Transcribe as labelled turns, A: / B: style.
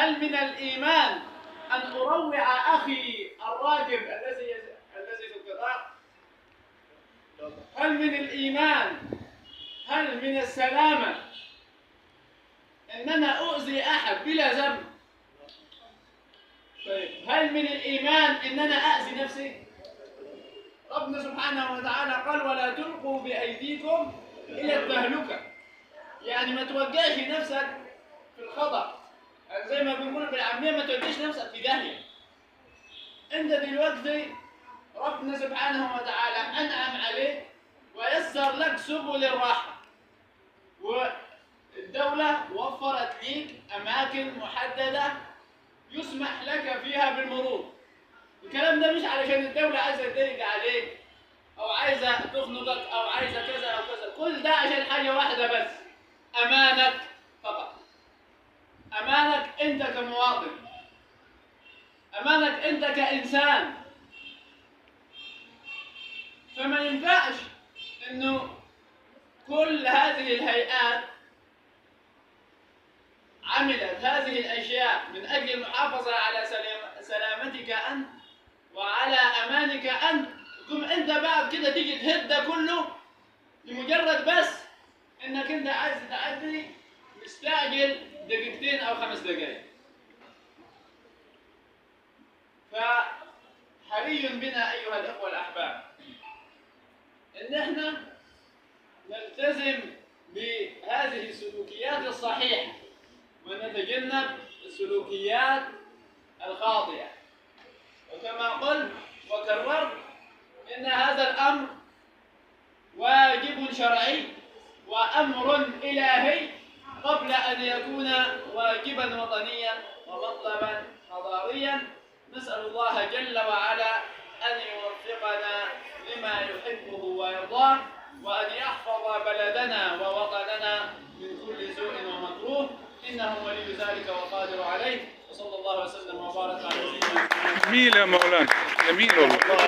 A: هل من الإيمان أن أروع أخي الراكب الذي في القطار؟ هل من الإيمان، هل من السلامة إن أنا أؤذي أحد بلا ذنب؟ طيب هل من الإيمان إن أنا أأذي نفسي؟ ربنا سبحانه وتعالى قال: ولا تلقوا بأيديكم إلى التهلكة. يعني ما توجهش نفسك في الخطأ، زي ما بنقول بالعامية ما توديش نفسك في داهية. أنت دلوقتي ربنا سبحانه وتعالى أنعم عليك ويسر لك سبل الراحة، والدولة وفرت لك أماكن محددة يسمح لك فيها بالمرور. الكلام ده مش علشان الدولة عايزة تضيق عليك أو عايزة تخنقك أو عايزة كذا أو كذا، كل ده عشان حاجة واحدة بس: أمانك فقط. أمانك أنت كمواطن، أمانك أنت كإنسان. فما ينفعش إنه كل هذه الهيئات عملت هذه الأشياء من أجل المحافظة على سلامتك أنت وعلى أمانك أنت، ثم أنت بعد كده تيجي تهد ده كله لمجرد بس إنك أنت عايز تعدي مستعجل دقيقتين أو 5 دقائق. فحري بنا أيها الأخوة الأحباب إن إحنا نلتزم بهذه السلوكيات الصحيحة ونتجنب السلوكيات الخاطئة. وكما قلت وكررت إن هذا الأمر واجب شرعي وأمر إلهي قبل أن يكون واجبا وطنيا ومطلبا حضاريا. نسأل الله جل وعلا أن يوفقنا لما يحبه ويرضاه، وأن يحفظ بلدنا ووطننا من كل سوء ومكروه، إنه ولي ذلك والقادر عليه. وصلى الله وسلم وبارك على سيدنا محمد.
B: جميل يا مولانا، جميل والله.